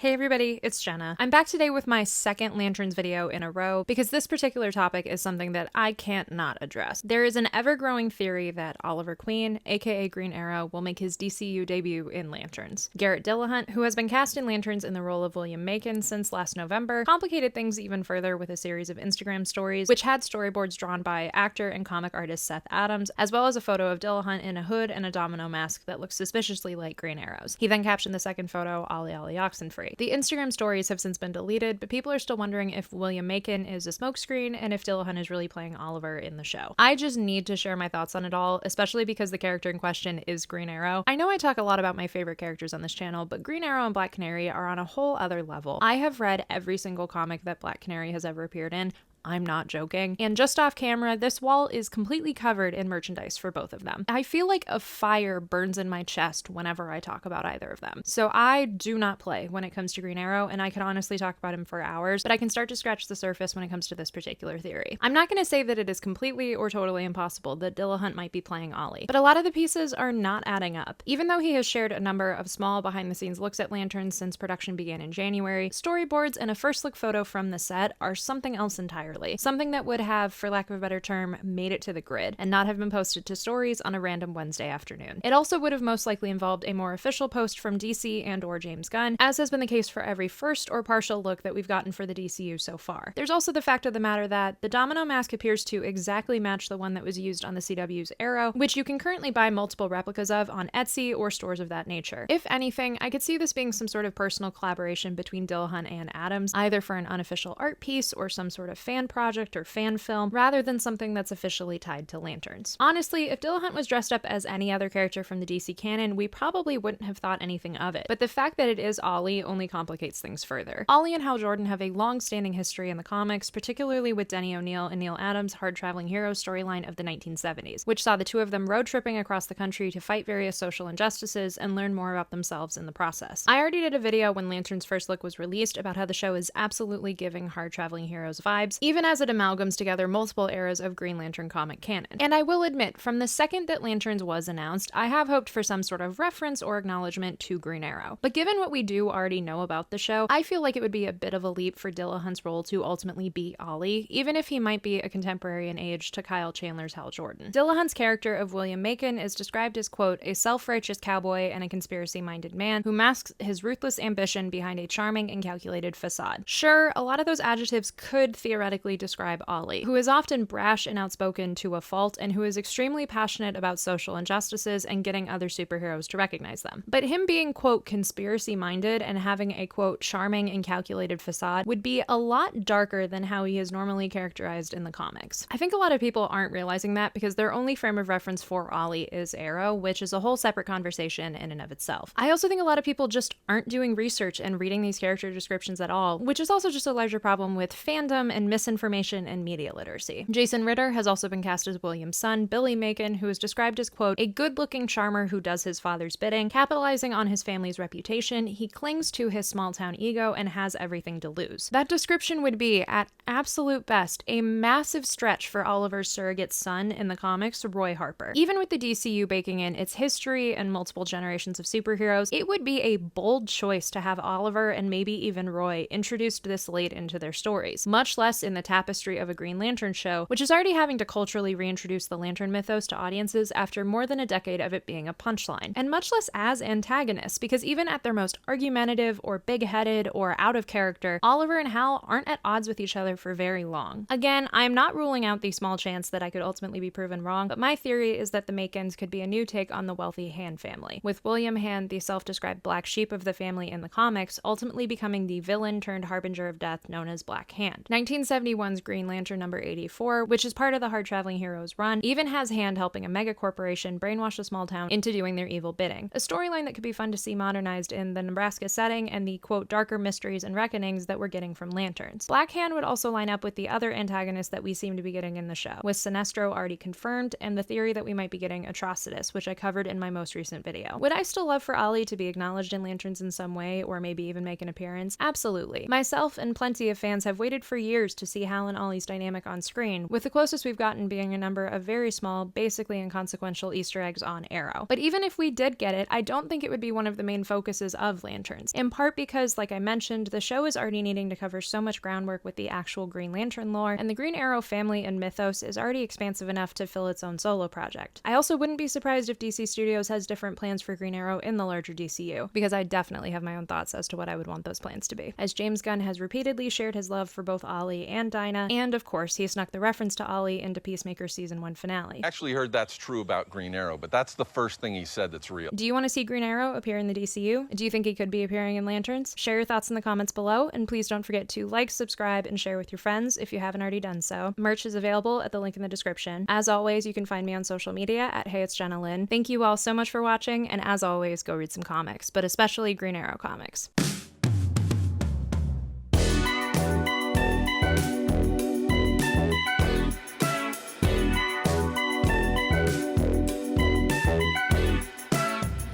Hey everybody, it's Jenna. I'm back today with my second Lanterns video in a row because this particular topic is something that I can't not address. There is an ever-growing theory that Oliver Queen, aka Green Arrow, will make his DCU debut in Lanterns. Garrett Dillahunt, who has been cast in Lanterns in the role of William Macon since last November, complicated things even further with a series of Instagram stories, which had storyboards drawn by actor and comic artist Seth Adams, as well as a photo of Dillahunt in a hood and a domino mask that looks suspiciously like Green Arrow's. He then captioned the second photo, Ollie Ollie Oxenfree. The Instagram stories have since been deleted, but people are still wondering if William Macon is a smokescreen and if Dillahunt is really playing Oliver in the show. I just need to share my thoughts on it all, especially because the character in question is Green Arrow. I know I talk a lot about my favorite characters on this channel, but Green Arrow and Black Canary are on a whole other level. I have read every single comic that Black Canary has ever appeared in. I'm not joking. And just off camera, this wall is completely covered in merchandise for both of them. I feel like a fire burns in my chest whenever I talk about either of them. So I do not play when it comes to Green Arrow, and I can honestly talk about him for hours, but I can start to scratch the surface when it comes to this particular theory. I'm not going to say that it is completely or totally impossible that Dillahunt might be playing Ollie, but a lot of the pieces are not adding up. Even though he has shared a number of small behind-the-scenes looks at Lanterns since production began in January, storyboards and a first look photo from the set are something else entirely. Something that would have, for lack of a better term, made it to the grid and not have been posted to stories on a random Wednesday afternoon. It also would have most likely involved a more official post from DC and or James Gunn, as has been the case for every first or partial look that we've gotten for the DCU so far. There's also the fact of the matter that the domino mask appears to exactly match the one that was used on the CW's Arrow, which you can currently buy multiple replicas of on Etsy or stores of that nature. If anything, I could see this being some sort of personal collaboration between Dillahunt and Adams, either for an unofficial art piece or some sort of fan project or fan film, rather than something that's officially tied to Lanterns. Honestly, if Dillahunt was dressed up as any other character from the DC canon, we probably wouldn't have thought anything of it, but the fact that it is Ollie only complicates things further. Ollie and Hal Jordan have a long-standing history in the comics, particularly with Denny O'Neil and Neil Adams' hard-traveling hero storyline of the 1970s, which saw the two of them road-tripping across the country to fight various social injustices and learn more about themselves in the process. I already did a video when Lanterns' first look was released about how the show is absolutely giving hard-traveling heroes vibes, even as it amalgams together multiple eras of Green Lantern comic canon. And I will admit, from the second that Lanterns was announced, I have hoped for some sort of reference or acknowledgement to Green Arrow. But given what we do already know about the show, I feel like it would be a bit of a leap for Dillahunt's role to ultimately be Ollie, even if he might be a contemporary in age to Kyle Chandler's Hal Jordan. Dillahunt's character of William Macon is described as, quote, a self-righteous cowboy and a conspiracy-minded man who masks his ruthless ambition behind a charming and calculated facade. Sure, a lot of those adjectives could theoretically describe Ollie, who is often brash and outspoken to a fault and who is extremely passionate about social injustices and getting other superheroes to recognize them. But him being, quote, conspiracy-minded and having a, quote, charming and calculated facade would be a lot darker than how he is normally characterized in the comics. I think a lot of people aren't realizing that because their only frame of reference for Ollie is Arrow, which is a whole separate conversation in and of itself. I also think a lot of people just aren't doing research and reading these character descriptions at all, which is also just a larger problem with fandom and misinformation and media literacy. Jason Ritter has also been cast as William's son, Billy Macon, who is described as, quote, a good-looking charmer who does his father's bidding. Capitalizing on his family's reputation, he clings to his small-town ego and has everything to lose. That description would be, at absolute best, a massive stretch for Oliver's surrogate son in the comics, Roy Harper. Even with the DCU baking in its history and multiple generations of superheroes, it would be a bold choice to have Oliver and maybe even Roy introduced this late into their stories, much less in the tapestry of a Green Lantern show, which is already having to culturally reintroduce the Lantern mythos to audiences after more than a decade of it being a punchline, and much less as antagonists, because even at their most argumentative or big-headed or out of character, Oliver and Hal aren't at odds with each other for very long. Again, I'm not ruling out the small chance that I could ultimately be proven wrong, but my theory is that the Macons could be a new take on the wealthy Hand family, with William Hand, the self-described black sheep of the family in the comics, ultimately becoming the villain turned harbinger of death known as Black Hand. 1971's Green Lantern number 84, which is part of the hard-traveling heroes run, even has Hand helping a mega corporation brainwash a small town into doing their evil bidding. A storyline that could be fun to see modernized in the Nebraska setting and the, quote, darker mysteries and reckonings that we're getting from Lanterns. Black Hand would also line up with the other antagonists that we seem to be getting in the show, with Sinestro already confirmed and the theory that we might be getting Atrocitus, which I covered in my most recent video. Would I still love for Ollie to be acknowledged in Lanterns in some way, or maybe even make an appearance? Absolutely. Myself and plenty of fans have waited for years to see see Hal and Ollie's dynamic on screen, with the closest we've gotten being a number of very small, basically inconsequential Easter eggs on Arrow. But even if we did get it, I don't think it would be one of the main focuses of Lanterns, in part because, like I mentioned, the show is already needing to cover so much groundwork with the actual Green Lantern lore, and the Green Arrow family and mythos is already expansive enough to fill its own solo project. I also wouldn't be surprised if DC Studios has different plans for Green Arrow in the larger DCU, because I definitely have my own thoughts as to what I would want those plans to be. As James Gunn has repeatedly shared his love for both Ollie and Dinah, and of course he snuck the reference to Ollie into Peacemaker's season 1 finale. Actually heard that's true about Green Arrow, but that's the first thing he said that's real. Do you want to see Green Arrow appear in the DCU? Do you think he could be appearing in Lanterns? Share your thoughts in the comments below, and please don't forget to like, subscribe, and share with your friends if you haven't already done so. Merch is available at the link in the description. As always, you can find me on social media at Hey It's Jenna Lynn. Thank you all so much for watching, and as always, go read some comics, but especially Green Arrow comics.